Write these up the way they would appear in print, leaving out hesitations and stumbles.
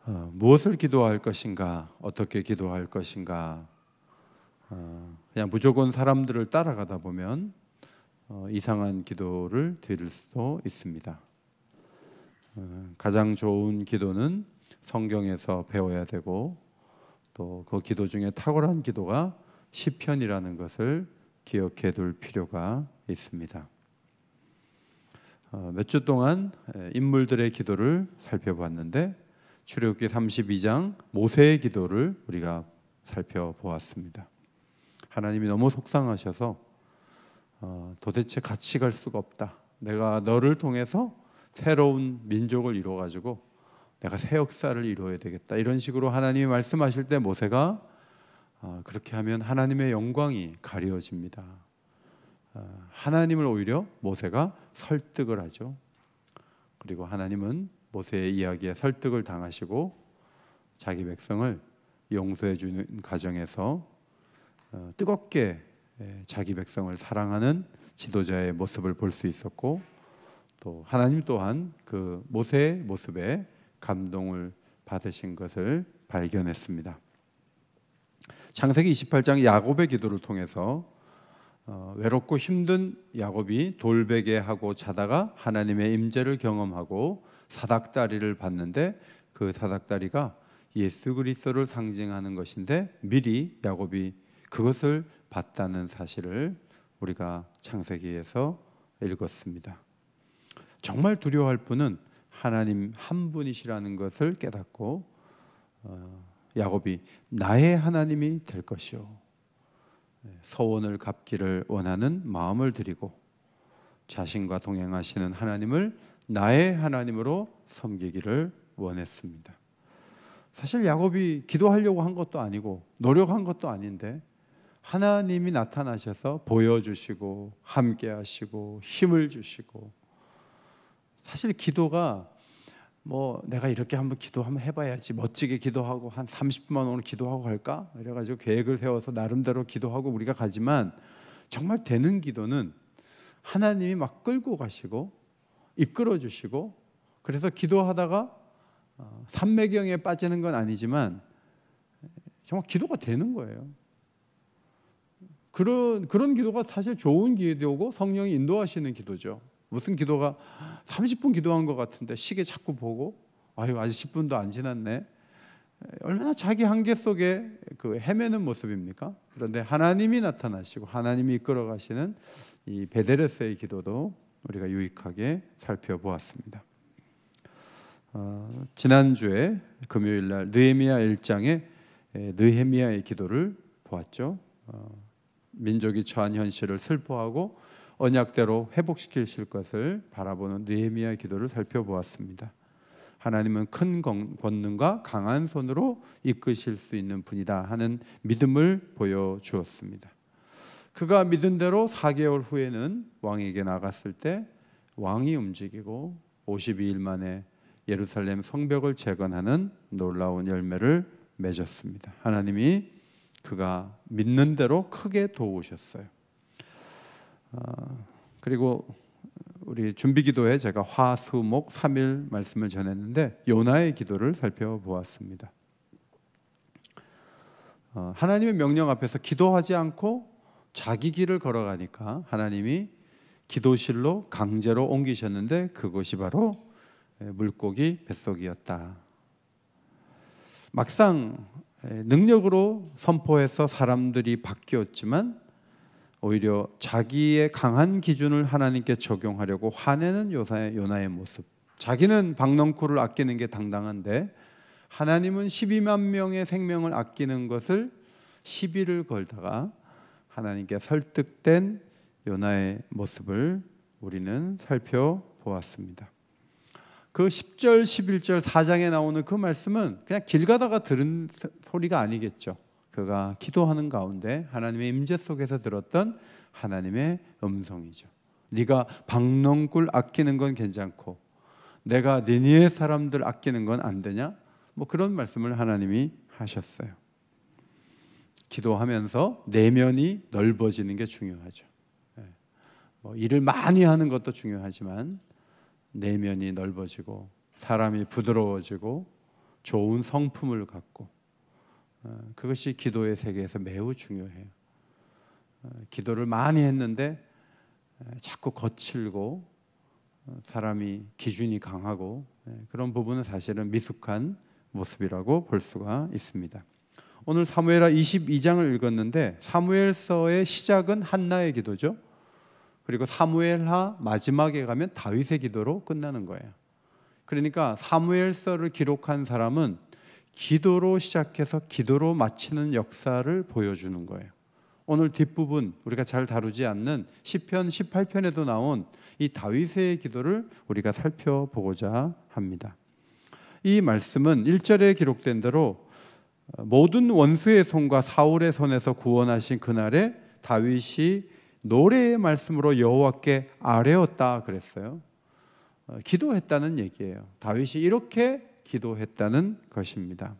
무엇을 기도할 것인가, 어떻게 기도할 것인가, 그냥 무조건 사람들을 따라가다 보면 이상한 기도를 드릴 수도 있습니다. 가장 좋은 기도는 성경에서 배워야 되고, 또 그 기도 중에 탁월한 기도가 시편이라는 것을 기억해 둘 필요가 있습니다. 몇 주 동안 인물들의 기도를 살펴봤는데, 출애굽기 32장 모세의 기도를 우리가 살펴보았습니다. 하나님이 너무 속상하셔서 도대체 같이 갈 수가 없다. 내가 너를 통해서 새로운 민족을 이루어가지고 내가 새 역사를 이루어야 되겠다. 이런 식으로 하나님이 말씀하실 때 모세가 그렇게 하면 하나님의 영광이 가려집니다. 하나님을 오히려 모세가 설득을 하죠. 그리고 하나님은 모세의 이야기에 설득을 당하시고 자기 백성을 용서해 주는 과정에서 뜨겁게 자기 백성을 사랑하는 지도자의 모습을 볼 수 있었고, 또 하나님 또한 그 모세의 모습에 감동을 받으신 것을 발견했습니다. 창세기 28장 야곱의 기도를 통해서 외롭고 힘든 야곱이 돌베개하고 자다가 하나님의 임재를 경험하고 사닥다리를 받는데, 그 사닥다리가 예수 그리스도를 상징하는 것인데 미리 야곱이 그것을 봤다는 사실을 우리가 창세기에서 읽었습니다. 정말 두려워할 분은 하나님 한 분이시라는 것을 깨닫고 야곱이 나의 하나님이 될 것이요, 서원을 갚기를 원하는 마음을 드리고 자신과 동행하시는 하나님을 나의 하나님으로 섬기기를 원했습니다. 사실 야곱이 기도하려고 한 것도 아니고 노력한 것도 아닌데 하나님이 나타나셔서 보여주시고 함께 하시고 힘을 주시고, 사실 기도가 내가 이렇게 한번 기도 한번 해봐야지, 멋지게 기도하고 한 30분만 오늘 기도하고 갈까? 이래가지고 계획을 세워서 나름대로 기도하고 우리가 가지만, 정말 되는 기도는 하나님이 막 끌고 가시고 이끌어 주시고, 그래서 기도하다가 삼매경에 빠지는 건 아니지만 정말 기도가 되는 거예요. 그런 기도가 사실 좋은 기도고 성령이 인도하시는 기도죠. 무슨 기도가 30분 기도한 것 같은데 시계 자꾸 보고 아직 10분도 안 지났네. 얼마나 자기 한계 속에 헤매는 모습입니까? 그런데 하나님이 나타나시고 하나님이 이끌어 가시는 이 베데레스의 기도도 우리가 유익하게 살펴보았습니다. 지난주에 금요일 날 느헤미야 1장에 느헤미야의 기도를 보았죠. 민족이 처한 현실을 슬퍼하고 언약대로 회복시키실 것을 바라보는 느헤미야의 기도를 살펴보았습니다. 하나님은 큰 권능과 강한 손으로 이끄실 수 있는 분이다 하는 믿음을 보여주었습니다. 그가 믿은 대로 4개월 후에는 왕에게 나갔을 때 왕이 움직이고 52일 만에 예루살렘 성벽을 재건하는 놀라운 열매를 맺었습니다. 하나님이 그가 믿는 대로 크게 도우셨어요. 그리고 우리 준비기도에 제가 화, 수, 목 3일 말씀을 전했는데 요나의 기도를 살펴보았습니다. 하나님의 명령 앞에서 기도하지 않고 자기 길을 걸어가니까 하나님이 기도실로 강제로 옮기셨는데, 그것이 바로 물고기 뱃속이었다. 막상 능력으로 선포해서 사람들이 바뀌었지만 오히려 자기의 강한 기준을 하나님께 적용하려고 화내는 요나의 모습. 자기는 박넝쿨을 아끼는 게 당당한데 하나님은 12만 명의 생명을 아끼는 것을 시비를 걸다가 하나님께 설득된 요나의 모습을 우리는 살펴보았습니다. 그 10절, 11절 4장에 나오는 그 말씀은 그냥 길 가다가 들은 소리가 아니겠죠. 그가 기도하는 가운데 하나님의 임재 속에서 들었던 하나님의 음성이죠. 네가 박넝쿨 아끼는 건 괜찮고 내가 니느웨 사람들 아끼는 건 안 되냐? 그런 말씀을 하나님이 하셨어요. 기도하면서 내면이 넓어지는 게 중요하죠. 일을 많이 하는 것도 중요하지만 내면이 넓어지고 사람이 부드러워지고 좋은 성품을 갖고 그것이 기도의 세계에서 매우 중요해요. 기도를 많이 했는데 자꾸 거칠고 사람이 기준이 강하고 그런 부분은 사실은 미숙한 모습이라고 볼 수가 있습니다. 오늘 사무엘하 22장을 읽었는데 사무엘서의 시작은 한나의 기도죠. 그리고 사무엘하 마지막에 가면 다윗의 기도로 끝나는 거예요. 그러니까 사무엘서를 기록한 사람은 기도로 시작해서 기도로 마치는 역사를 보여주는 거예요. 오늘 뒷부분 우리가 잘 다루지 않는 시편 18편에도 나온 이 다윗의 기도를 우리가 살펴보고자 합니다. 이 말씀은 1절에 기록된 대로 모든 원수의 손과 사울의 손에서 구원하신 그날에 다윗이 노래의 말씀으로 여호와께 아뢰었다 그랬어요. 기도했다는 얘기예요. 다윗이 이렇게 기도했다는 것입니다.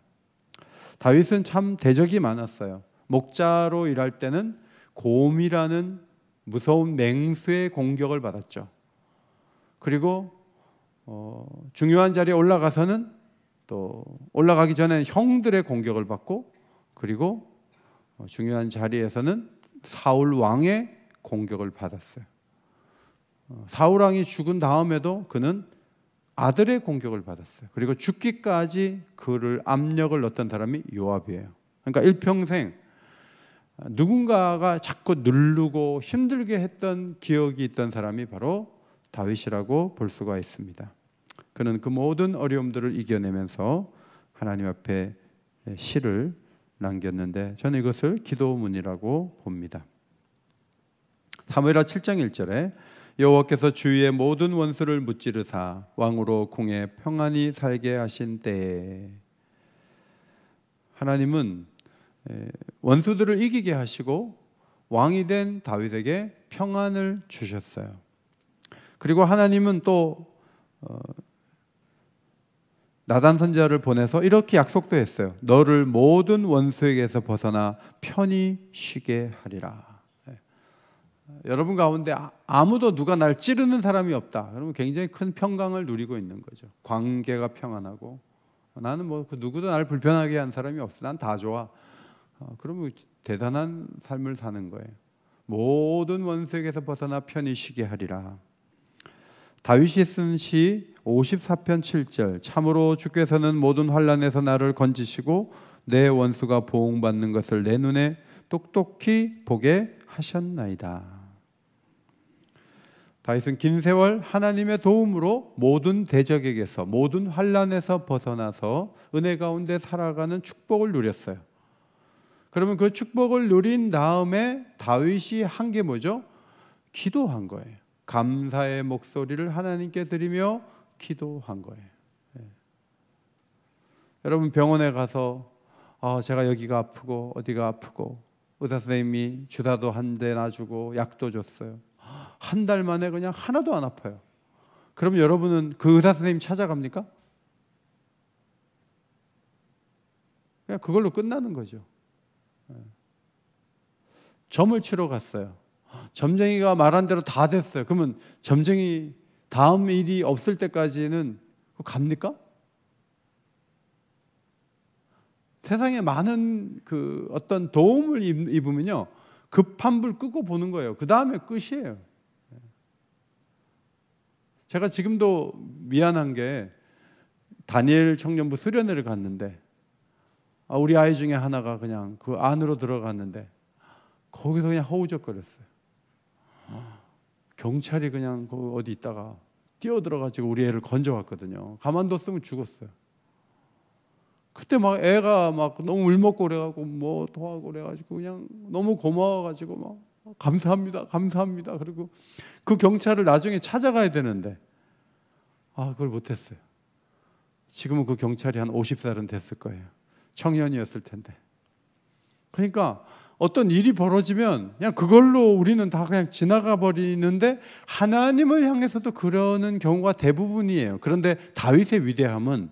다윗은 참 대적이 많았어요. 목자로 일할 때는 곰이라는 무서운 맹수의 공격을 받았죠. 그리고 중요한 자리에 올라가서는 또 올라가기 전에 형들의 공격을 받고, 그리고 중요한 자리에서는 사울 왕의 공격을 받았어요. 사울 왕이 죽은 다음에도 그는 아들의 공격을 받았어요. 그리고 죽기까지 그를 압력을 넣었던 사람이 요압이에요. 그러니까 일평생 누군가가 자꾸 누르고 힘들게 했던 기억이 있던 사람이 바로 다윗이라고 볼 수가 있습니다. 그는 그 모든 어려움들을 이겨내면서 하나님 앞에 시를 남겼는데 저는 이것을 기도문이라고 봅니다. 사무엘하 7장 1절에 여호와께서 주위의 모든 원수를 무찌르사 왕으로 궁에 평안히 살게 하신 때에, 하나님은 원수들을 이기게 하시고 왕이 된 다윗에게 평안을 주셨어요. 그리고 하나님은 또 나단 선지자를 보내서 이렇게 약속도 했어요. 너를 모든 원수에게서 벗어나 편히 쉬게 하리라. 여러분 가운데 아무도 누가 날 찌르는 사람이 없다. 그러면 굉장히 큰 평강을 누리고 있는 거죠. 관계가 평안하고 나는 뭐 그 누구도 나를 불편하게 한 사람이 없어. 난 다 좋아. 그러면 대단한 삶을 사는 거예요. 모든 원수에게서 벗어나 편히 쉬게 하리라. 다윗이 쓴 시 54편 7절 참으로 주께서는 모든 환난에서 나를 건지시고 내 원수가 보응받는 것을 내 눈에 똑똑히 보게 하셨나이다. 다윗은 긴 세월 하나님의 도움으로 모든 대적에게서 모든 환난에서 벗어나서 은혜 가운데 살아가는 축복을 누렸어요. 그러면 그 축복을 누린 다음에 다윗이 한 게 뭐죠? 기도한 거예요. 감사의 목소리를 하나님께 드리며 기도한 거예요. 여러분 병원에 가서 제가 여기가 아프고 어디가 아프고 의사 선생님이 주사도 한 대 놔주고 약도 줬어요. 한 달 만에 그냥 하나도 안 아파요. 그럼 여러분은 그 의사 선생님 찾아갑니까? 그냥 그걸로 끝나는 거죠. 점을 치러 갔어요. 점쟁이가 말한 대로 다 됐어요. 그러면 점쟁이 다음 일이 없을 때까지는 갑니까? 세상에 많은 그 어떤 도움을 입으면요 급한 불 끄고 보는 거예요. 그 다음에 끝이에요. 제가 지금도 미안한 게 다니엘 청년부 수련회를 갔는데 우리 아이 중에 하나가 그냥 그 안으로 들어갔는데 거기서 그냥 허우적거렸어요. 경찰이 그냥 그 어디 있다가 뛰어들어가지고 우리 애를 건져왔거든요. 가만뒀으면 죽었어요. 그때 막 애가 막 너무 울먹고 그래가지고 뭐 도와고 그래가지고 그냥 너무 고마워가지고 막 감사합니다, 감사합니다. 그리고 그 경찰을 나중에 찾아가야 되는데 그걸 못했어요. 지금은 그 경찰이 한 50살은 됐을 거예요. 청년이었을 텐데. 그러니까 어떤 일이 벌어지면 그냥 그걸로 우리는 다 그냥 지나가 버리는데 하나님을 향해서도 그러는 경우가 대부분이에요. 그런데 다윗의 위대함은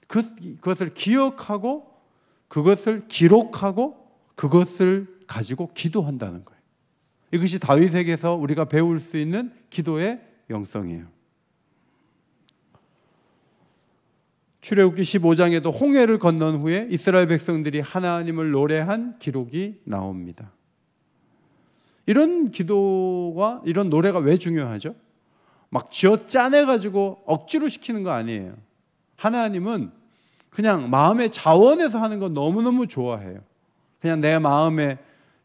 그것을 기억하고 그것을 기록하고 그것을 가지고 기도한다는 거예요. 이것이 다윗에게서 우리가 배울 수 있는 기도의 영성이에요. 출애굽기 15장에도 홍해를 건넌 후에 이스라엘 백성들이 하나님을 노래한 기록이 나옵니다. 이런 기도가, 이런 노래가 왜 중요하죠? 막 쥐어 짜내가지고 억지로 시키는 거 아니에요. 하나님은 그냥 마음의 자원에서 하는 거 너무너무 좋아해요. 그냥 내 마음에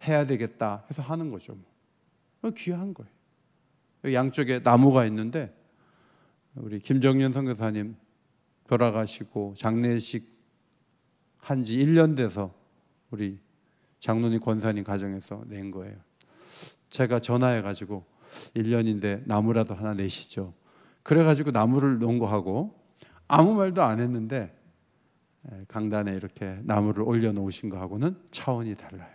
해야 되겠다 해서 하는 거죠. 귀한 거예요. 양쪽에 나무가 있는데 우리 김정년 선교사님 돌아가시고 장례식 한지 1년 돼서 우리 장로님 권사님 가정에서 낸 거예요. 제가 전화해가지고 1년인데 나무라도 하나 내시죠. 그래가지고 나무를 놓은 거하고 아무 말도 안 했는데 강단에 이렇게 나무를 올려놓으신 거하고는 차원이 달라요.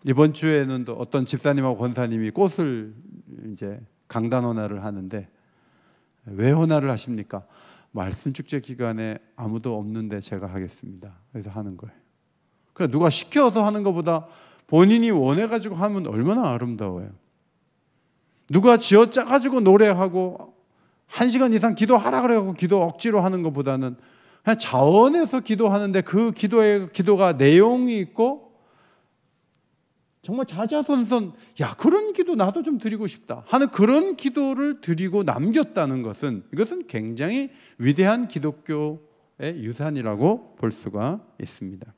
이번 주에는 또 어떤 집사님하고 권사님이 꽃을 이제 강단 헌화를 하는데, 왜 헌화를 하십니까? 말씀 축제 기간에 아무도 없는데 제가 하겠습니다. 그래서 하는 거예요. 그러니까 누가 시켜서 하는 것보다 본인이 원해가지고 하면 얼마나 아름다워요. 누가 쥐어짜가지고 노래하고 1시간 이상 기도하라 그래가지고 기도 억지로 하는 것보다는 그냥 자원해서 기도하는데 그 기도가 내용이 있고 정말 자자손손, 야, 그런 기도 나도 좀 드리고 싶다 하는 그런 기도를 드리고 남겼다는 것은, 이것은 굉장히 위대한 기독교의 유산이라고 볼 수가 있습니다.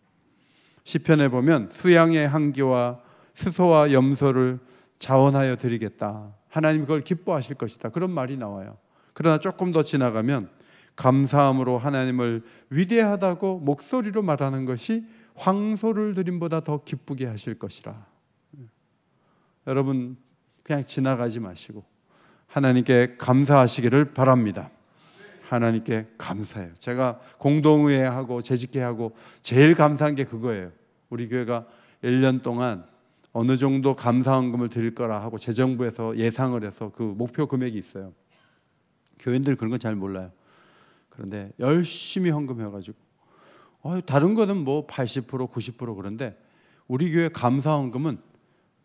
시편에 보면 수양의 한기와 수소와 염소를 자원하여 드리겠다, 하나님 그걸 기뻐하실 것이다, 그런 말이 나와요. 그러나 조금 더 지나가면 감사함으로 하나님을 위대하다고 목소리로 말하는 것이 황소를 드림보다 더 기쁘게 하실 것이라. 여러분 그냥 지나가지 마시고 하나님께 감사하시기를 바랍니다. 하나님께 감사해요. 제가 공동의회하고 재직회하고 제일 감사한 게 그거예요. 우리 교회가 1년 동안 어느 정도 감사헌금을 드릴 거라 하고 재정부에서 예상을 해서 그 목표 금액이 있어요. 교인들 그런 건 잘 몰라요. 그런데 열심히 헌금해가지고 다른 거는 뭐 80%, 90% 그런데 우리 교회 감사헌금은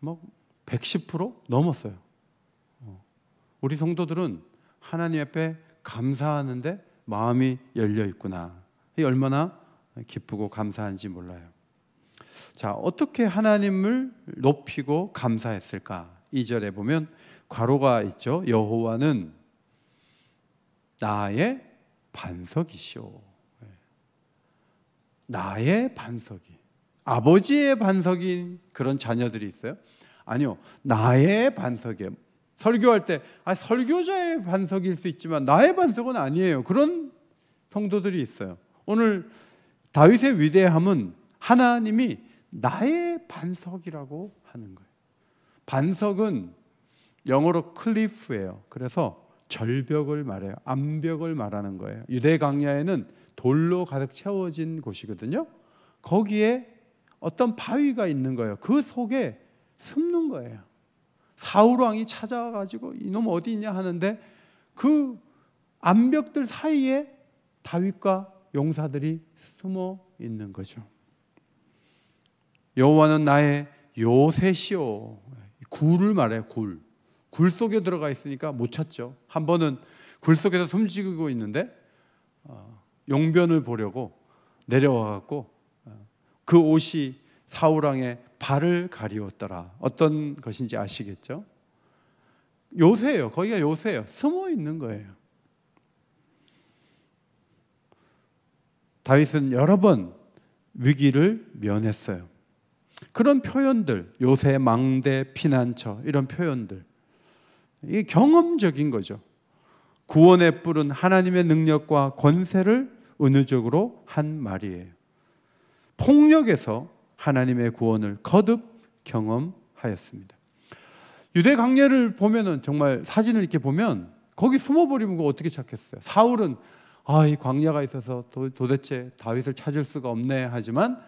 뭐 110% 넘었어요. 우리 성도들은 하나님 앞에 감사하는데 마음이 열려 있구나. 이게 얼마나 기쁘고 감사한지 몰라요. 자, 어떻게 하나님을 높이고 감사했을까? 2절에 보면 괄호가 있죠. 여호와는 나의 반석이시오. 나의 반석이, 아버지의 반석인 그런 자녀들이 있어요? 아니요, 나의 반석이에요. 설교할 때 설교자의 반석일 수 있지만 나의 반석은 아니에요. 그런 성도들이 있어요. 오늘 다윗의 위대함은 하나님이 나의 반석이라고 하는 거예요. 반석은 영어로 클리프예요. 그래서 절벽을 말해요. 암벽을 말하는 거예요. 유대 광야에는 돌로 가득 채워진 곳이거든요. 거기에 어떤 바위가 있는 거예요. 그 속에 숨는 거예요. 사울 왕이 찾아가지고 이놈 어디 있냐 하는데 그 암벽들 사이에 다윗과 용사들이 숨어 있는 거죠. 여호와는 나의 요새시오. 굴을 말해요. 굴 속에 들어가 있으니까 못 찾죠. 한 번은 굴 속에서 숨지고 있는데 용변을 보려고 내려와갖고 그 옷이 사울왕의 발을 가리웠더라. 어떤 것인지 아시겠죠? 요새예요. 거기가 요새예요. 숨어 있는 거예요. 다윗은 여러 번 위기를 면했어요. 그런 표현들, 요새, 망대, 피난처, 이런 표현들, 이게 경험적인 거죠. 구원의 뿔은 하나님의 능력과 권세를 은유적으로 한 말이에요. 폭력에서 하나님의 구원을 거듭 경험하였습니다. 유대 광야를 보면은 정말 사진을 이렇게 보면 거기 숨어버리면 어떻게 찾겠어요? 사울은 이 광야가 있어서 도대체 다윗을 찾을 수가 없네 하지만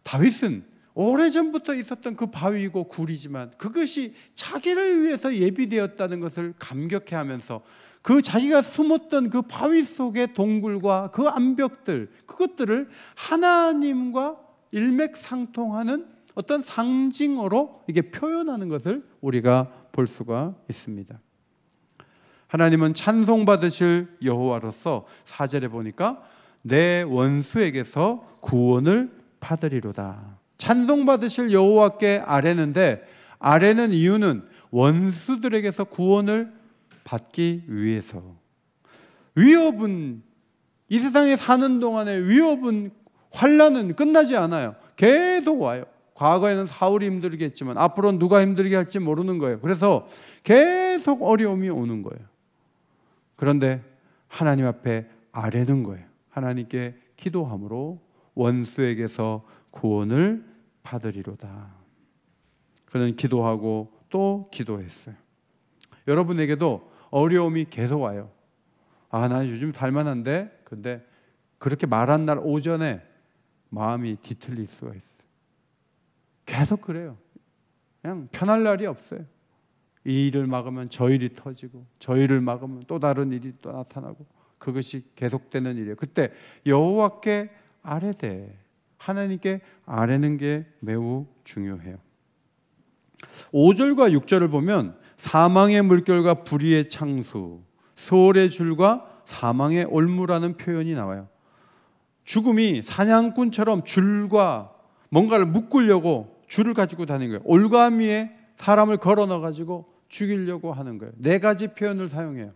다윗은 오래전부터 있었던 그 바위이고 굴이지만 그것이 자기를 위해서 예비되었다는 것을 감격해하면서 그 자기가 숨었던 그 바위 속의 동굴과 그 암벽들, 그것들을 하나님과 일맥상통하는 어떤 상징어로 이게 표현하는 것을 우리가 볼 수가 있습니다. 하나님은 찬송받으실 여호와로서 4절에 보니까 내 원수에게서 구원을 받으리로다. 찬송받으실 여호와께 아뢰는데, 아뢰는 이유는 원수들에게서 구원을 받기 위해서. 위협은, 이 세상에 사는 동안에 위협은, 환난은 끝나지 않아요. 계속 와요. 과거에는 사울이 힘들게 했지만 앞으로는 누가 힘들게 할지 모르는 거예요. 그래서 계속 어려움이 오는 거예요. 그런데 하나님 앞에 아뢰는 거예요. 하나님께 기도함으로 원수에게서 구원을 받으리로다. 그는 기도하고 또 기도했어요. 여러분에게도 어려움이 계속 와요. 나 요즘 달만한데, 근데 그렇게 말한 날 오전에 마음이 뒤틀릴 수가 있어요. 계속 그래요. 그냥 편할 날이 없어요. 이 일을 막으면 저 일이 터지고, 저 일을 막으면 또 다른 일이 또 나타나고, 그것이 계속되는 일이에요. 그때 여호와께 아뢰되, 하나님께 아뢰는 게 매우 중요해요. 5절과 6절을 보면 사망의 물결과 불의의 창수, 소홀의 줄과 사망의 올무라는 표현이 나와요. 죽음이 사냥꾼처럼 줄과 뭔가를 묶으려고 줄을 가지고 다니는 거예요. 올가미에 사람을 걸어 넣어가지고 죽이려고 하는 거예요. 4가지 표현을 사용해요.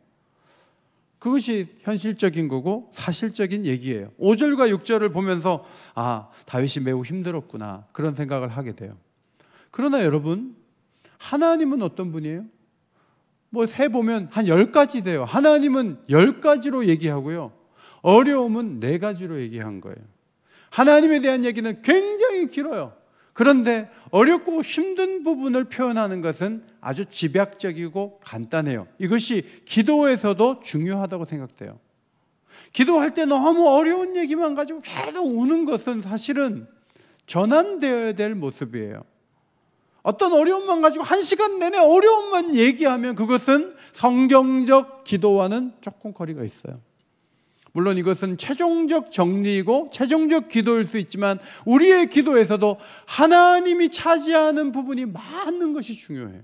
그것이 현실적인 거고 사실적인 얘기예요. 5절과 6절을 보면서 다윗이 매우 힘들었구나, 그런 생각을 하게 돼요. 그러나 여러분, 하나님은 어떤 분이에요? 세보면 한 10가지 돼요. 하나님은 10가지로 얘기하고요, 어려움은 4가지로 얘기한 거예요. 하나님에 대한 얘기는 굉장히 길어요. 그런데 어렵고 힘든 부분을 표현하는 것은 아주 집약적이고 간단해요. 이것이 기도에서도 중요하다고 생각돼요. 기도할 때 너무 어려운 얘기만 가지고 계속 우는 것은 사실은 전환되어야 될 모습이에요. 어떤 어려움만 가지고 1시간 내내 어려움만 얘기하면 그것은 성경적 기도와는 조금 거리가 있어요. 물론 이것은 최종적 정리이고 최종적 기도일 수 있지만, 우리의 기도에서도 하나님이 차지하는 부분이 많은 것이 중요해요.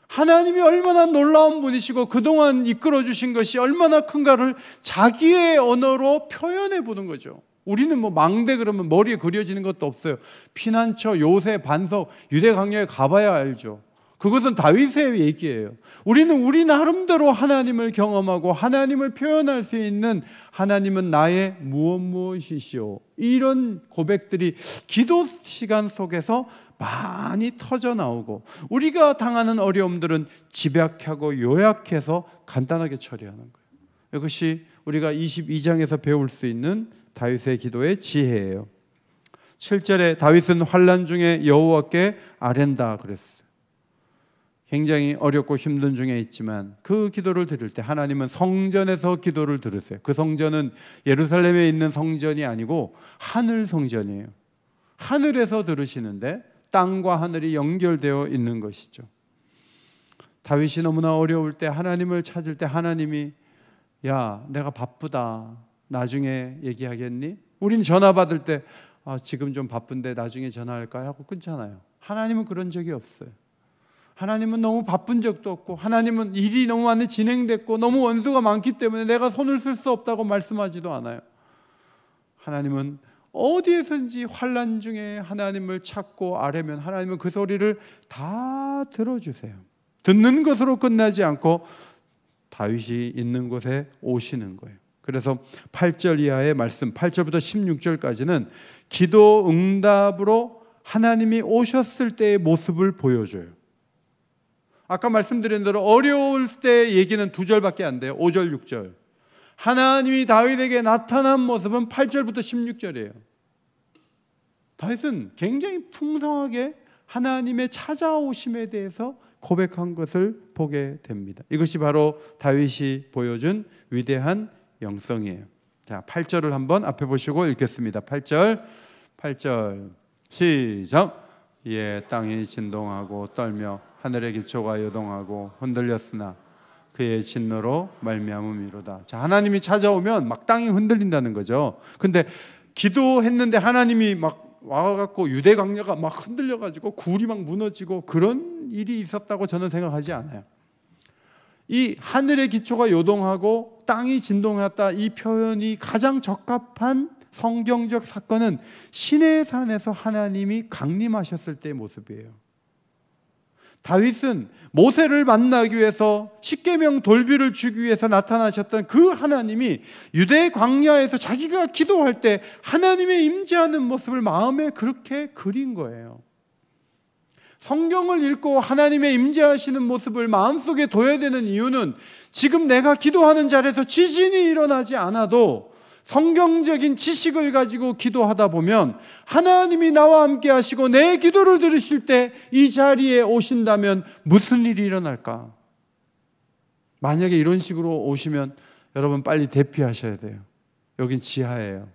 하나님이 얼마나 놀라운 분이시고 그동안 이끌어 주신 것이 얼마나 큰가를 자기의 언어로 표현해 보는 거죠. 우리는 망대 그러면 머리에 그려지는 것도 없어요. 피난처, 요새, 반석, 유대 강야에 가봐야 알죠. 그것은 다윗의 얘기예요. 우리는 우리 나름대로 하나님을 경험하고 하나님을 표현할 수 있는, 하나님은 나의 무엇이시오, 이런 고백들이 기도 시간 속에서 많이 터져 나오고, 우리가 당하는 어려움들은 집약하고 요약해서 간단하게 처리하는 거예요. 이것이 우리가 22장에서 배울 수 있는 다윗의 기도의 지혜예요. 7절에 다윗은 환난 중에 여호와께 아랜다 그랬어요. 굉장히 어렵고 힘든 중에 있지만 그 기도를 드릴 때 하나님은 성전에서 기도를 들으세요. 그 성전은 예루살렘에 있는 성전이 아니고 하늘 성전이에요. 하늘에서 들으시는데 땅과 하늘이 연결되어 있는 것이죠. 다윗이 너무나 어려울 때 하나님을 찾을 때 하나님이 내가 바쁘다, 나중에 얘기하겠니? 우린 전화 받을 때 지금 좀 바쁜데 나중에 전화할까요? 하고 끊잖아요. 하나님은 그런 적이 없어요. 하나님은 너무 바쁜 적도 없고, 하나님은 일이 너무 많이 진행됐고 너무 원수가 많기 때문에 내가 손을 쓸 수 없다고 말씀하지도 않아요. 하나님은 어디에선지 환난 중에 하나님을 찾고 아뢰면 하나님은 그 소리를 다 들어주세요. 듣는 것으로 끝나지 않고 다윗이 있는 곳에 오시는 거예요. 그래서 8절 이하의 말씀, 8절부터 16절까지는 기도 응답으로 하나님이 오셨을 때의 모습을 보여줘요. 아까 말씀드린 대로 어려울 때 얘기는 2절밖에 안 돼요. 5절, 6절. 하나님이 다윗에게 나타난 모습은 8절부터 16절이에요. 다윗은 굉장히 풍성하게 하나님의 찾아오심에 대해서 고백한 것을 보게 됩니다. 이것이 바로 다윗이 보여준 위대한 영성이에요. 자, 8절을 한번 앞에 보시고 읽겠습니다. 8절 시작. 이에 땅이 진동하고 떨며 하늘의 기초가 요동하고 흔들렸으나 그의 진노로 말미암음이로다. 자, 하나님이 찾아오면 막 땅이 흔들린다는 거죠. 근데 기도했는데 하나님이 막 와갖고 유대 강야가 막 흔들려가지고 굴이 막 무너지고 그런 일이 있었다고 저는 생각하지 않아요. 이 하늘의 기초가 요동하고 땅이 진동했다, 이 표현이 가장 적합한 성경적 사건은 시내산에서 하나님이 강림하셨을 때의 모습이에요. 다윗은 모세를 만나기 위해서 십계명 돌비를 주기 위해서 나타나셨던 그 하나님이 유대 광야에서 자기가 기도할 때 하나님의 임재하는 모습을 마음에 그렇게 그린 거예요. 성경을 읽고 하나님의 임재하시는 모습을 마음속에 둬야 되는 이유는 지금 내가 기도하는 자리에서 지진이 일어나지 않아도 성경적인 지식을 가지고 기도하다 보면 하나님이 나와 함께 하시고 내 기도를 들으실 때 이 자리에 오신다면 무슨 일이 일어날까? 만약에 이런 식으로 오시면 여러분 빨리 대피하셔야 돼요. 여긴 지하예요.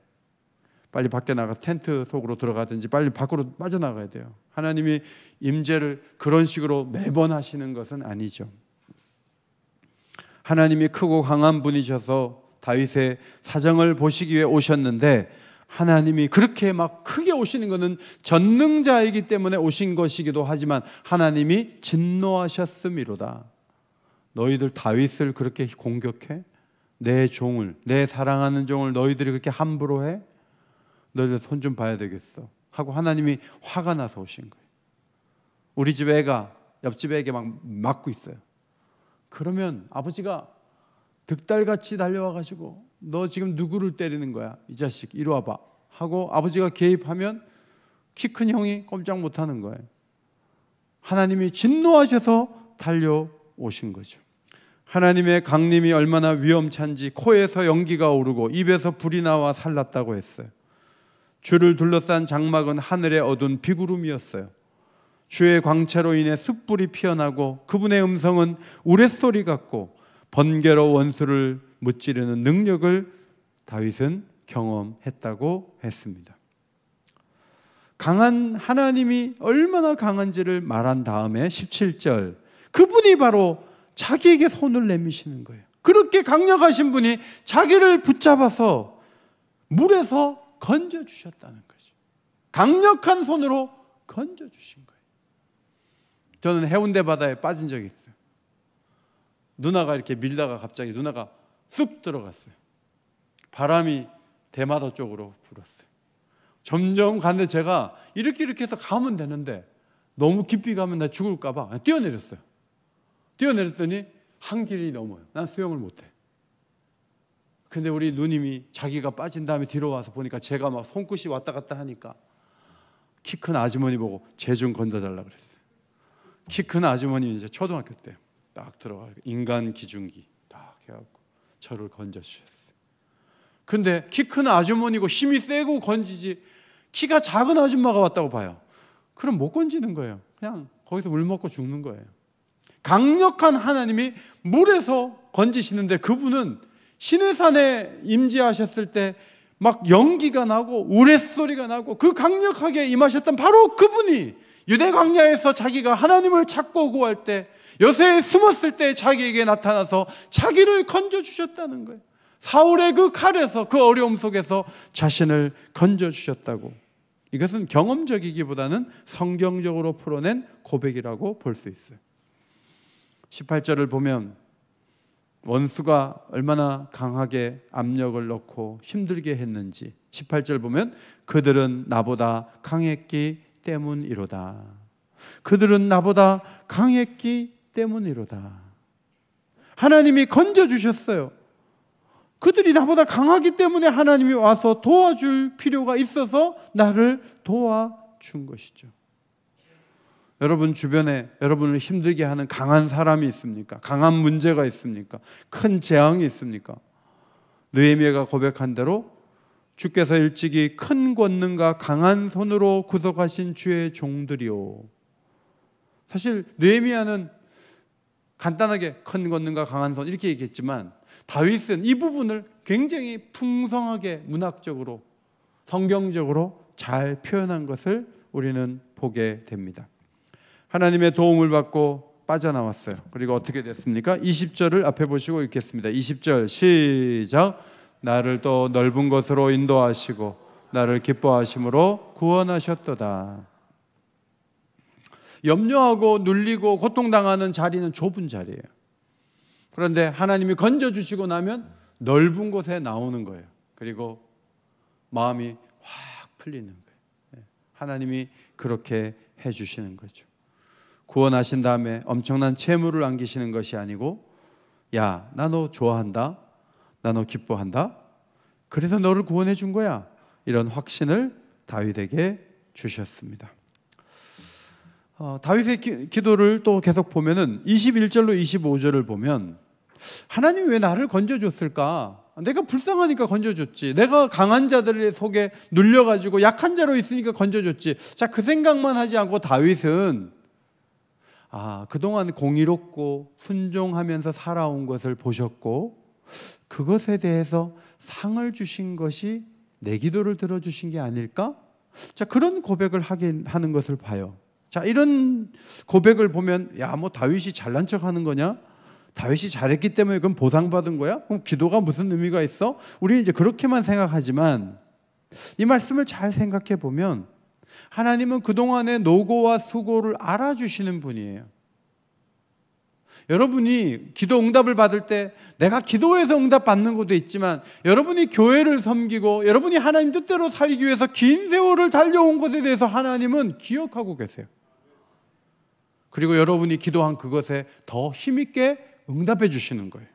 빨리 밖에 나가서 텐트 속으로 들어가든지 빨리 밖으로 빠져나가야 돼요. 하나님이 임재를 그런 식으로 매번 하시는 것은 아니죠. 하나님이 크고 강한 분이셔서 다윗의 사정을 보시기 위해 오셨는데, 하나님이 그렇게 막 크게 오시는 것은 전능자이기 때문에 오신 것이기도 하지만 하나님이 진노하셨음이로다. 너희들 다윗을 그렇게 공격해? 내 종을, 내 사랑하는 종을 너희들이 그렇게 함부로 해? 너희들 손 좀 봐야 되겠어 하고 하나님이 화가 나서 오신 거예요. 우리 집 애가 옆집 애에게 막 맞고 있어요. 그러면 아버지가 득달같이 달려와가지고 너 지금 누구를 때리는 거야? 이 자식 이리 와봐 하고 아버지가 개입하면 키 큰 형이 꼼짝 못하는 거예요. 하나님이 진노하셔서 달려오신 거죠. 하나님의 강림이 얼마나 위험찬지 코에서 연기가 오르고 입에서 불이 나와 살랐다고 했어요. 주를 둘러싼 장막은 하늘에 어두운 비구름이었어요. 주의 광채로 인해 숯불이 피어나고 그분의 음성은 우레소리 같고 번개로 원수를 무찌르는 능력을 다윗은 경험했다고 했습니다. 강한 하나님이 얼마나 강한지를 말한 다음에 17절, 그분이 바로 자기에게 손을 내미시는 거예요. 그렇게 강력하신 분이 자기를 붙잡아서 물에서 건져주셨다는 거죠. 강력한 손으로 건져주신 거예요. 저는 해운대 바다에 빠진 적이 있어요. 누나가 이렇게 밀다가 갑자기 누나가 쑥 들어갔어요. 바람이 대마도 쪽으로 불었어요. 점점 가는데 제가 이렇게 해서 가면 되는데 너무 깊이 가면 나 죽을까 봐 뛰어내렸어요. 뛰어내렸더니 한 길이 넘어요. 난 수영을 못해. 근데 우리 누님이 자기가 빠진 다음에 뒤로 와서 보니까 제가 막 손끝이 왔다 갔다 하니까 키 큰 아주머니 보고 쟤 좀 건져달라 그랬어요. 키 큰 아주머니 이제 초등학교 때 딱 들어가 인간 기중기 딱 해갖고 저를 건져주셨어요. 근데 키 큰 아주머니고 힘이 세고 건지지 키가 작은 아줌마가 왔다고 봐요. 그럼 못 건지는 거예요. 그냥 거기서 물 먹고 죽는 거예요. 강력한 하나님이 물에서 건지시는데 그분은 시내산에 임재하셨을 때 막 연기가 나고 우레소리가 나고 그 강력하게 임하셨던 바로 그분이 유대 광야에서 자기가 하나님을 찾고 구할 때 요새에 숨었을 때 자기에게 나타나서 자기를 건져주셨다는 거예요. 사울의 그 칼에서 그 어려움 속에서 자신을 건져주셨다고. 이것은 경험적이기보다는 성경적으로 풀어낸 고백이라고 볼 수 있어요. 18절을 보면 원수가 얼마나 강하게 압력을 넣고 힘들게 했는지 18절 보면 그들은 나보다 강했기 때문이로다. 그들은 나보다 강했기 때문이로다. 하나님이 건져주셨어요. 그들이 나보다 강하기 때문에 하나님이 와서 도와줄 필요가 있어서 나를 도와준 것이죠. 여러분 주변에 여러분을 힘들게 하는 강한 사람이 있습니까? 강한 문제가 있습니까? 큰 재앙이 있습니까? 느헤미야가 고백한 대로 주께서 일찍이 큰 권능과 강한 손으로 구속하신 주의 종들이요. 사실 느헤미야는 간단하게 큰 권능과 강한 손 이렇게 얘기했지만 다윗은 이 부분을 굉장히 풍성하게 문학적으로 성경적으로 잘 표현한 것을 우리는 보게 됩니다. 하나님의 도움을 받고 빠져나왔어요. 그리고 어떻게 됐습니까? 20절을 앞에 보시고 읽겠습니다. 20절 시작. 나를 또 넓은 곳으로 인도하시고 나를 기뻐하심으로 구원하셨도다. 염려하고 눌리고 고통당하는 자리는 좁은 자리예요. 그런데 하나님이 건져주시고 나면 넓은 곳에 나오는 거예요. 그리고 마음이 확 풀리는 거예요. 하나님이 그렇게 해주시는 거죠. 구원하신 다음에 엄청난 채무를 안기시는 것이 아니고, 야, 나 너 좋아한다, 나 너 기뻐한다, 그래서 너를 구원해 준 거야, 이런 확신을 다윗에게 주셨습니다. 다윗의 기도를 또 계속 보면은 21절로 25절을 보면, 하나님 왜 나를 건져줬을까? 내가 불쌍하니까 건져줬지. 내가 강한 자들의 속에 눌려가지고 약한 자로 있으니까 건져줬지. 자, 그 생각만 하지 않고 다윗은 그동안 공의롭고 순종하면서 살아온 것을 보셨고, 그것에 대해서 상을 주신 것이 내 기도를 들어주신 게 아닐까? 자, 그런 고백을 하는 것을 봐요. 자, 이런 고백을 보면, 야, 뭐 다윗이 잘난 척 하는 거냐? 다윗이 잘했기 때문에 그럼 보상받은 거야? 그럼 기도가 무슨 의미가 있어? 우리는 이제 그렇게만 생각하지만, 이 말씀을 잘 생각해 보면 하나님은 그동안의 노고와 수고를 알아주시는 분이에요. 여러분이 기도 응답을 받을 때, 내가 기도해서 응답 받는 것도 있지만, 여러분이 교회를 섬기고 여러분이 하나님 뜻대로 살기 위해서 긴 세월을 달려온 것에 대해서 하나님은 기억하고 계세요. 그리고 여러분이 기도한 그것에 더 힘있게 응답해 주시는 거예요.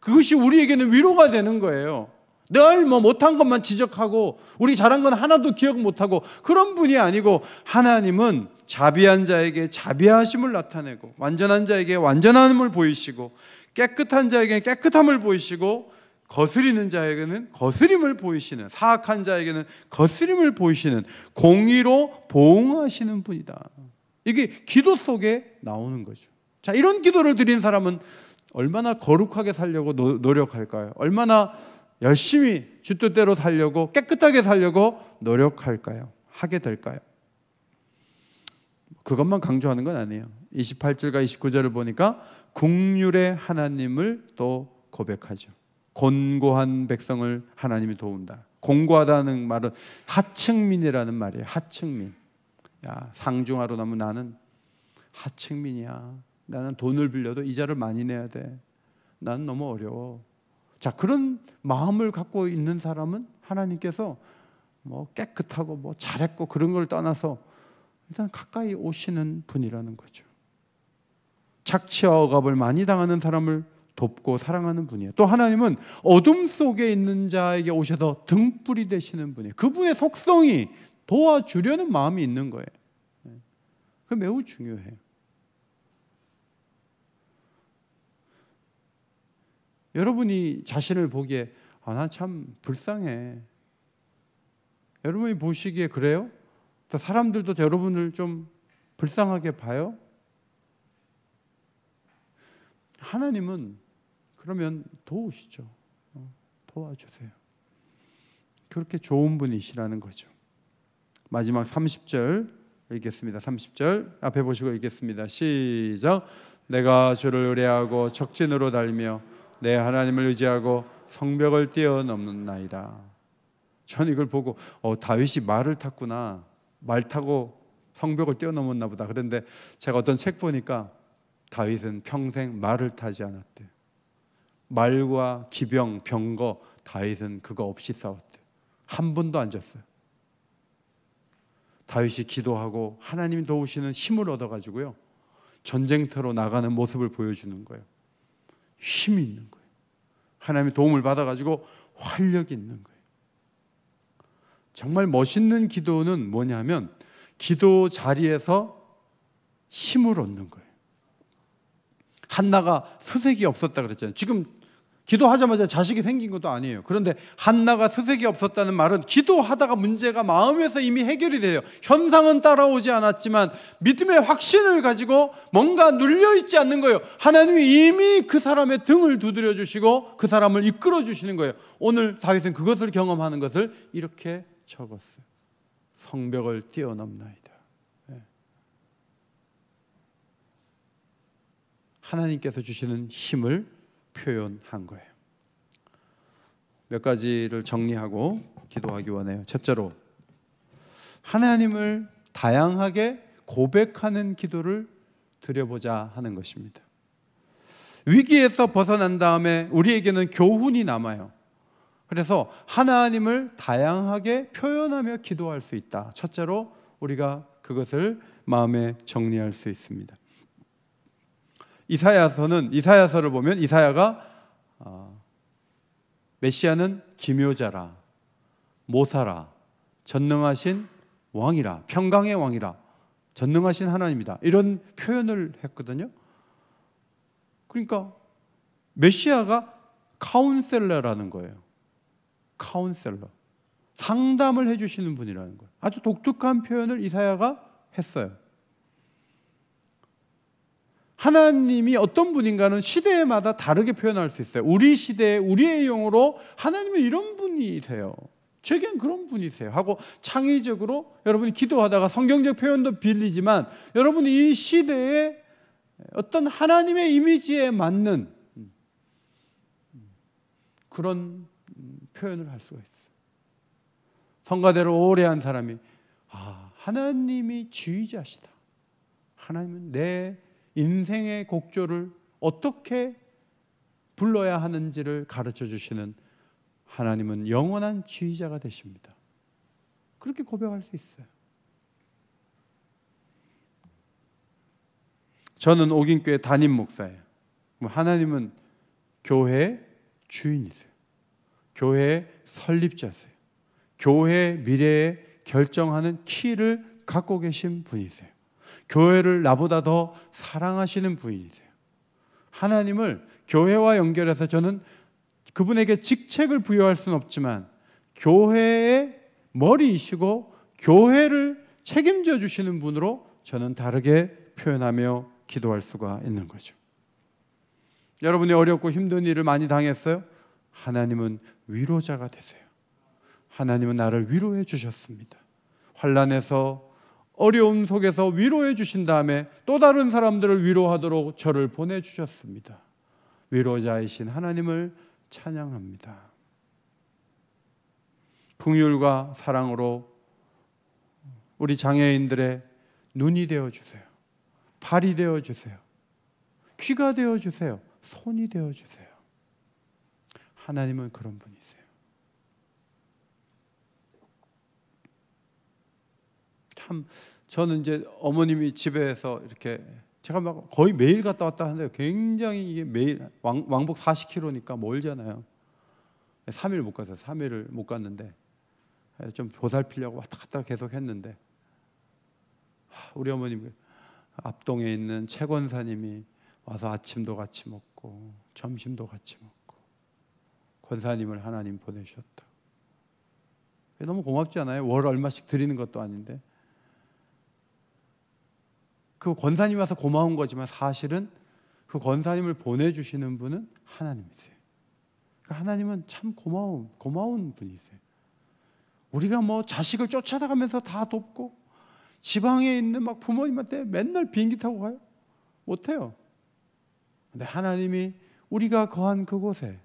그것이 우리에게는 위로가 되는 거예요. 늘 뭐 못한 것만 지적하고 우리 잘한 건 하나도 기억 못하고 그런 분이 아니고, 하나님은 자비한 자에게 자비하심을 나타내고, 완전한 자에게 완전함을 보이시고, 깨끗한 자에게 깨끗함을 보이시고, 거스리는 자에게는 거스림을 보이시는, 사악한 자에게는 거스림을 보이시는, 공의로 보응하시는 분이다. 이게 기도 속에 나오는 거죠. 자, 이런 기도를 드린 사람은 얼마나 거룩하게 살려고 노력할까요? 얼마나 열심히 주 뜻대로 살려고, 깨끗하게 살려고 노력할까요? 하게 될까요? 그것만 강조하는 건 아니에요. 28절과 29절을 보니까 국률의 하나님을 또 고백하죠. 곤고한 백성을 하나님이 도운다. 곤고하다는 말은 하층민이라는 말이에요. 하층민. 야, 상중하로 나면 나는 하층민이야. 나는 돈을 빌려도 이자를 많이 내야 돼. 나는 너무 어려워. 자, 그런 마음을 갖고 있는 사람은 하나님께서 뭐 깨끗하고 뭐 잘했고 그런 걸 떠나서 일단 가까이 오시는 분이라는 거죠. 착취와 억압을 많이 당하는 사람을 돕고 사랑하는 분이에요. 또 하나님은 어둠 속에 있는 자에게 오셔서 등불이 되시는 분이에요. 그분의 속성이 도와주려는 마음이 있는 거예요. 그게 매우 중요해요. 여러분이 자신을 보기에 나 참 불쌍해. 여러분이 보시기에 그래요? 또 사람들도 여러분을 좀 불쌍하게 봐요? 하나님은 그러면 도우시죠. 도와주세요. 그렇게 좋은 분이시라는 거죠. 마지막 30절 읽겠습니다. 30절 앞에 보시고 읽겠습니다. 시작. 내가 주를 의뢰하고 적진으로 달며 내 하나님을 의지하고 성벽을 뛰어넘는 나이다. 저는 이걸 보고 다윗이 말을 탔구나. 말 타고 성벽을 뛰어넘었나 보다. 그런데 제가 어떤 책 보니까 다윗은 평생 말을 타지 않았대요. 말과 기병, 병거, 다윗은 그거 없이 싸웠대요. 한 번도 안 졌어요. 다윗이 기도하고 하나님이 도우시는 힘을 얻어가지고요, 전쟁터로 나가는 모습을 보여주는 거예요. 힘이 있는 거예요. 하나님의 도움을 받아가지고 활력이 있는 거예요. 정말 멋있는 기도는 뭐냐면 기도 자리에서 힘을 얻는 거예요. 한나가 수색이 없었다 그랬잖아요. 지금 기도하자마자 자식이 생긴 것도 아니에요. 그런데 한나가 수색이 없었다는 말은 기도하다가 문제가 마음에서 이미 해결이 돼요. 현상은 따라오지 않았지만 믿음의 확신을 가지고 뭔가 눌려있지 않는 거예요. 하나님이 이미 그 사람의 등을 두드려 주시고 그 사람을 이끌어 주시는 거예요. 오늘 다윗은 그것을 경험하는 것을 이렇게 적었어요. 성벽을 뛰어넘나이다. 하나님께서 주시는 힘을 표현한 거예요. 몇 가지를 정리하고 기도하기 원해요. 첫째로, 하나님을 다양하게 고백하는 기도를 드려보자 하는 것입니다. 위기에서 벗어난 다음에 우리에게는 교훈이 남아요. 그래서 하나님을 다양하게 표현하며 기도할 수 있다. 첫째로 우리가 그것을 마음에 정리할 수 있습니다. 이사야서를 보면 이사야가 메시아는 기묘자라, 모사라, 전능하신 왕이라, 평강의 왕이라, 전능하신 하나님이다, 이런 표현을 했거든요. 그러니까 메시아가 카운셀러라는 거예요. 카운셀러, 상담을 해주시는 분이라는 거예요. 아주 독특한 표현을 이사야가 했어요. 하나님이 어떤 분인가는 시대마다 다르게 표현할 수 있어요. 우리 시대에 우리의 용어로 하나님은 이런 분이세요, 제겐 그런 분이세요 하고 창의적으로 여러분이 기도하다가 성경적 표현도 빌리지만 여러분이 이 시대에 어떤 하나님의 이미지에 맞는 그런 표현을 할 수가 있어요. 성가대를 오래 한 사람이 하나님이 지휘자시다, 하나님은 내 인생의 곡조를 어떻게 불러야 하는지를 가르쳐 주시는 하나님은 영원한 지휘자가 되십니다. 그렇게 고백할 수 있어요. 저는 옥인교회 담임 목사예요. 하나님은 교회의 주인이세요. 교회의 설립자세요. 교회의 미래에 결정하는 키를 갖고 계신 분이세요. 교회를 나보다 더 사랑하시는 분이세요. 하나님을 교회와 연결해서 저는 그분에게 직책을 부여할 수는 없지만 교회의 머리이시고 교회를 책임져 주시는 분으로 저는 다르게 표현하며 기도할 수가 있는 거죠. 여러분이 어렵고 힘든 일을 많이 당했어요? 하나님은 위로자가 되세요. 하나님은 나를 위로해 주셨습니다. 환난에서, 어려움 속에서 위로해 주신 다음에 또 다른 사람들을 위로하도록 저를 보내주셨습니다. 위로자이신 하나님을 찬양합니다. 긍휼과 사랑으로 우리 장애인들의 눈이 되어주세요. 발이 되어주세요. 귀가 되어주세요. 손이 되어주세요. 하나님은 그런 분이세요. 참 저는 이제 어머님이 집에서 이렇게 제가 막 거의 매일 갔다 왔다 하는데 굉장히 이게 매일 왕복 40km니까 멀잖아요. 3일 못 갔어요. 3일을 못 갔는데 좀 보살피려고 왔다 갔다 계속 했는데 우리 어머님 앞동에 있는 최 권사님이 와서 아침도 같이 먹고 점심도 같이 먹고 권사님을 하나님 보내셨다. 너무 고맙지 않아요? 월 얼마씩 드리는 것도 아닌데. 그 권사님이 와서 고마운 거지만 사실은 그 권사님을 보내주시는 분은 하나님이세요. 그러니까 하나님은 참 고마운 분이세요. 우리가 뭐 자식을 쫓아다가면서 다 돕고 지방에 있는 막 부모님한테 맨날 비행기 타고 가요? 못해요. 근데 하나님이 우리가 거한 그곳에,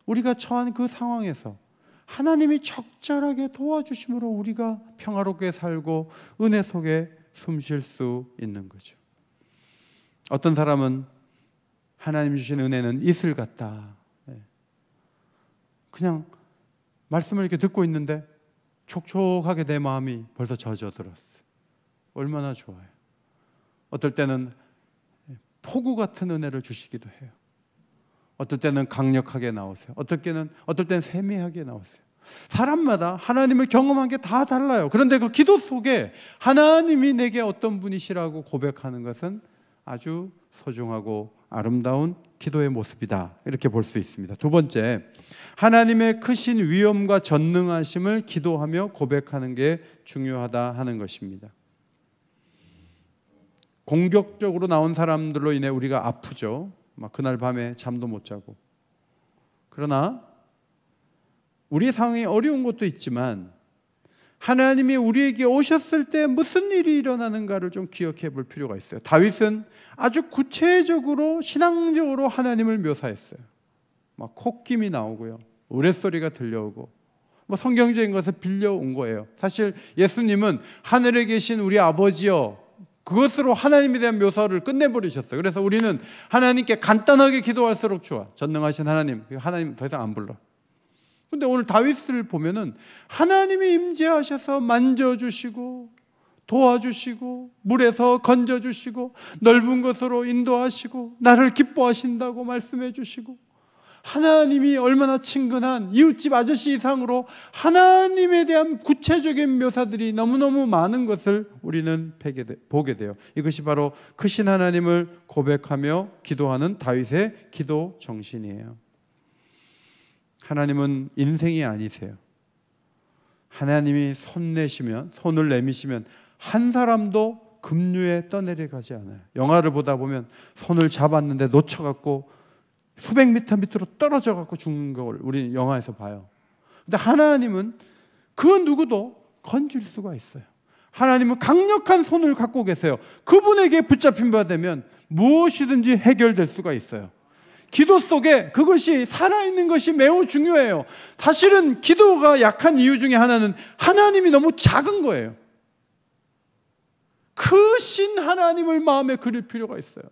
우리가 처한 그 상황에서 하나님이 적절하게 도와주심으로 우리가 평화롭게 살고 은혜 속에 숨 쉴 수 있는 거죠. 어떤 사람은 하나님 주신 은혜는 이슬 같다. 그냥 말씀을 이렇게 듣고 있는데 촉촉하게 내 마음이 벌써 젖어들었어요. 얼마나 좋아요. 어떨 때는 폭우 같은 은혜를 주시기도 해요. 어떨 때는 강력하게 나오세요. 어떨 때는 세미하게 나오세요. 사람마다 하나님을 경험한 게 다 달라요. 그런데 그 기도 속에 하나님이 내게 어떤 분이시라고 고백하는 것은 아주 소중하고 아름다운 기도의 모습이다, 이렇게 볼 수 있습니다. 두 번째, 하나님의 크신 위엄과 전능하심을 기도하며 고백하는 게 중요하다 하는 것입니다. 공격적으로 나온 사람들로 인해 우리가 아프죠. 막 그날 밤에 잠도 못 자고. 그러나 우리 상황이 어려운 것도 있지만 하나님이 우리에게 오셨을 때 무슨 일이 일어나는가를 좀 기억해 볼 필요가 있어요. 다윗은 아주 구체적으로 신앙적으로 하나님을 묘사했어요. 막 콧김이 나오고요, 우레소리가 들려오고, 뭐 성경적인 것을 빌려온 거예요. 사실 예수님은 하늘에 계신 우리 아버지여, 그것으로 하나님에 대한 묘사를 끝내버리셨어요. 그래서 우리는 하나님께 간단하게 기도할수록 좋아. 전능하신 하나님 더 이상 안 불러. 근데 오늘 다윗을 보면은 하나님이 임재하셔서 만져주시고 도와주시고 물에서 건져주시고 넓은 곳으로 인도하시고 나를 기뻐하신다고 말씀해 주시고, 하나님이 얼마나 친근한 이웃집 아저씨 이상으로 하나님에 대한 구체적인 묘사들이 너무너무 많은 것을 우리는 보게 돼요. 이것이 바로 크신 하나님을 고백하며 기도하는 다윗의 기도 정신이에요. 하나님은 인생이 아니세요. 하나님이 손을 내미시면 한 사람도 급류에 떠내려가지 않아요. 영화를 보다 보면 손을 잡았는데 놓쳐갖고 수백 미터 밑으로 떨어져갖고 죽는 걸 우리 영화에서 봐요. 근데 하나님은 그 누구도 건질 수가 있어요. 하나님은 강력한 손을 갖고 계세요. 그분에게 붙잡힌 바 되면 무엇이든지 해결될 수가 있어요. 기도 속에 그것이 살아있는 것이 매우 중요해요. 사실은 기도가 약한 이유 중에 하나는 하나님이 너무 작은 거예요. 크신 하나님을 마음에 그릴 필요가 있어요.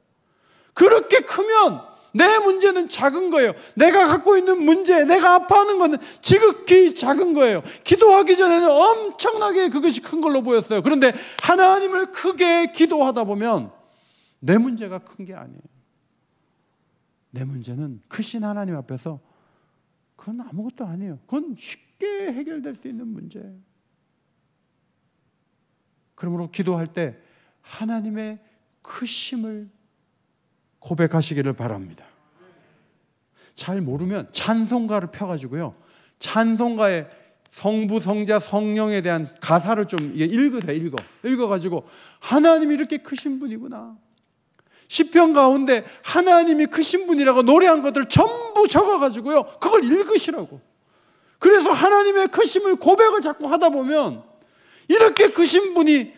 그렇게 크면 내 문제는 작은 거예요. 내가 갖고 있는 문제, 내가 아파하는 것은 지극히 작은 거예요. 기도하기 전에는 엄청나게 그것이 큰 걸로 보였어요. 그런데 하나님을 크게 기도하다 보면 내 문제가 큰 게 아니에요. 내 문제는 크신 하나님 앞에서 그건 아무것도 아니에요. 그건 쉽게 해결될 수 있는 문제예요. 그러므로 기도할 때 하나님의 크심을 고백하시기를 바랍니다. 잘 모르면 찬송가를 펴가지고요, 찬송가의 성부, 성자, 성령에 대한 가사를 좀 읽으세요. 읽어가지고 하나님이 이렇게 크신 분이구나, 시편 가운데 하나님이 크신 분이라고 노래한 것들 전부 적어가지고요, 그걸 읽으시라고. 그래서 하나님의 크심을 고백을 자꾸 하다 보면 이렇게 크신 분이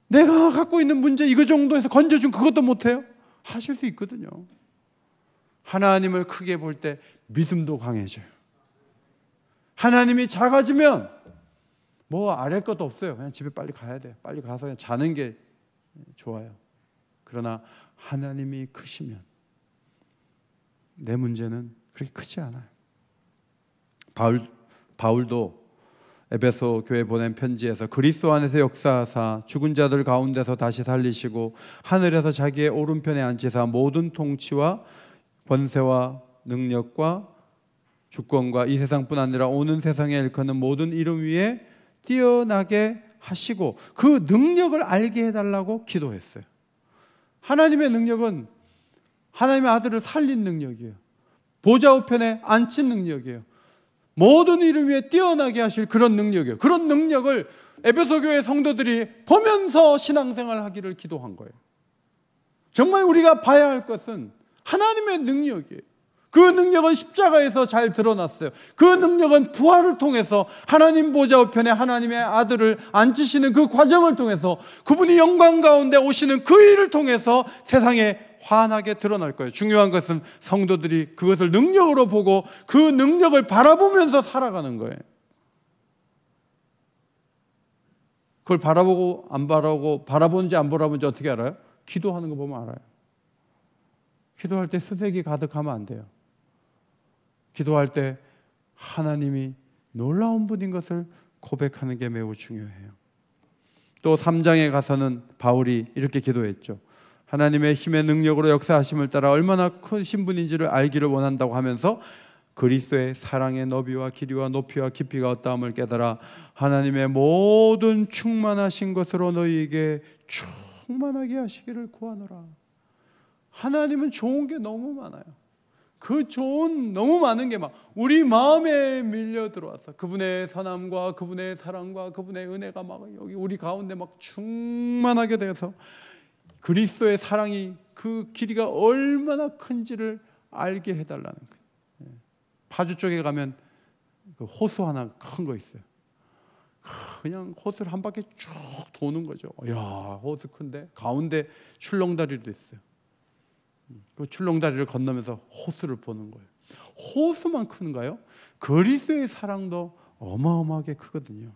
내가 갖고 있는 문제 이거 정도에서 건져준 그것도 못해요? 하실 수 있거든요. 하나님을 크게 볼 때 믿음도 강해져요. 하나님이 작아지면 뭐 아랠 것도 없어요. 그냥 집에 빨리 가야 돼요. 빨리 가서 그냥 자는 게 좋아요. 그러나 하나님이 크시면 내 문제는 그렇게 크지 않아요. 바울도 에베소 교회 보낸 편지에서 그리스도 안에서 역사하사 죽은 자들 가운데서 다시 살리시고 하늘에서 자기의 오른편에 앉히사 모든 통치와 권세와 능력과 주권과 이 세상뿐 아니라 오는 세상에 일컫는 모든 이름 위에 뛰어나게 하시고 그 능력을 알게 해달라고 기도했어요. 하나님의 능력은 하나님의 아들을 살린 능력이에요. 보좌 우편에 앉힌 능력이에요. 모든 이름 위에 뛰어나게 하실 그런 능력이에요. 그런 능력을 에베소 교회 성도들이 보면서 신앙생활 하기를 기도한 거예요. 정말 우리가 봐야 할 것은 하나님의 능력이에요. 그 능력은 십자가에서 잘 드러났어요. 그 능력은 부활을 통해서 하나님 보좌 우편에 하나님의 아들을 앉히시는 그 과정을 통해서 그분이 영광 가운데 오시는 그 일을 통해서 세상에 환하게 드러날 거예요. 중요한 것은 성도들이 그것을 능력으로 보고 그 능력을 바라보면서 살아가는 거예요. 그걸 바라보고 안 바라보고 바라보는지 안 바라보는지 어떻게 알아요? 기도하는 거 보면 알아요. 기도할 때 스색이 가득하면 안 돼요. 기도할 때 하나님이 놀라운 분인 것을 고백하는 게 매우 중요해요. 또 3장에 가서는 바울이 이렇게 기도했죠. 하나님의 힘의 능력으로 역사하심을 따라 얼마나 크신 분인지를 알기를 원한다고 하면서 그리스도의 사랑의 너비와 길이와 높이와 깊이가 어떠함을 깨달아 하나님의 모든 충만하신 것으로 너희에게 충만하게 하시기를 구하노라. 하나님은 좋은 게 너무 많아요. 그 좋은 너무 많은 게 막 우리 마음에 밀려 들어와서 그분의 선함과 그분의 사랑과 그분의 은혜가 막 여기 우리 가운데 막 충만하게 돼서 그리스도의 사랑이 그 길이가 얼마나 큰지를 알게 해달라는 거예요. 파주 쪽에 가면 그 호수 하나 큰 거 있어요. 그냥 호수를 한 바퀴 쭉 도는 거죠. 야, 호수 큰데 가운데 출렁다리도 있어요. 그 출렁다리를 건너면서 호수를 보는 거예요. 호수만 큰가요? 그리스도의 사랑도 어마어마하게 크거든요.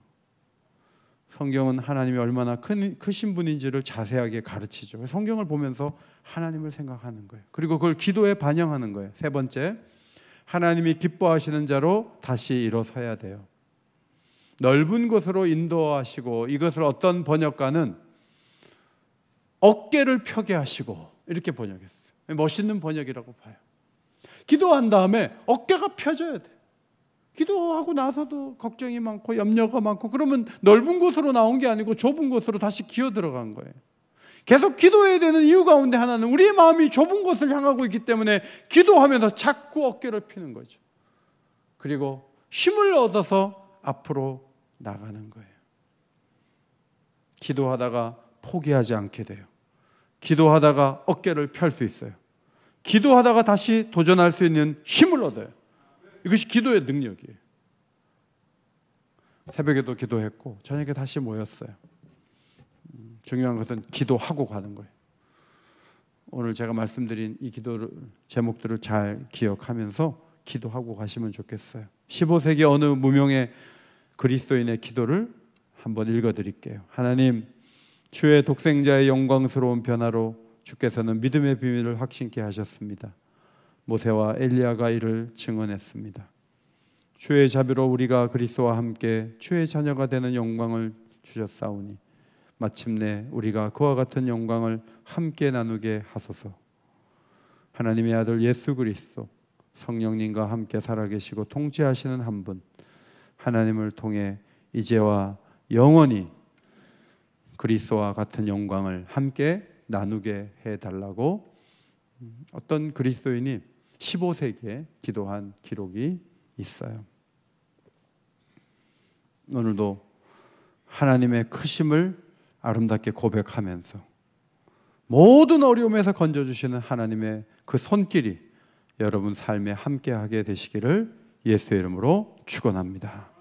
성경은 하나님이 얼마나 크신 분인지를 자세하게 가르치죠. 성경을 보면서 하나님을 생각하는 거예요. 그리고 그걸 기도에 반영하는 거예요. 세 번째, 하나님이 기뻐하시는 자로 다시 일어서야 돼요. 넓은 곳으로 인도하시고, 이것을 어떤 번역가는 어깨를 펴게 하시고 이렇게 번역했어요. 멋있는 번역이라고 봐요. 기도한 다음에 어깨가 펴져야 돼. 기도하고 나서도 걱정이 많고 염려가 많고, 그러면 넓은 곳으로 나온 게 아니고 좁은 곳으로 다시 기어 들어간 거예요. 계속 기도해야 되는 이유 가운데 하나는 우리의 마음이 좁은 곳을 향하고 있기 때문에 기도하면서 자꾸 어깨를 피는 거죠. 그리고 힘을 얻어서 앞으로 나가는 거예요. 기도하다가 포기하지 않게 돼요. 기도하다가 어깨를 펼 수 있어요. 기도하다가 다시 도전할 수 있는 힘을 얻어요. 이것이 기도의 능력이에요. 새벽에도 기도했고 저녁에 다시 모였어요. 중요한 것은 기도하고 가는 거예요. 오늘 제가 말씀드린 이 기도 제목들을 잘 기억하면서 기도하고 가시면 좋겠어요. 15세기 어느 무명의 그리스도인의 기도를 한번 읽어드릴게요. 하나님, 주의 독생자의 영광스러운 변화로 주께서는 믿음의 비밀을 확신케 하셨습니다. 모세와 엘리야가 이를 증언했습니다. 주의 자비로 우리가 그리스도와 함께 주의 자녀가 되는 영광을 주셨사오니 마침내 우리가 그와 같은 영광을 함께 나누게 하소서. 하나님의 아들 예수 그리스도 성령님과 함께 살아계시고 통치하시는 한 분, 하나님을 통해 이제와 영원히 그리스도와 같은 영광을 함께 나누게 해달라고 어떤 그리스도인이 15세기에 기도한 기록이 있어요. 오늘도 하나님의 크심을 아름답게 고백하면서 모든 어려움에서 건져주시는 하나님의 그 손길이 여러분 삶에 함께하게 되시기를 예수의 이름으로 축원합니다.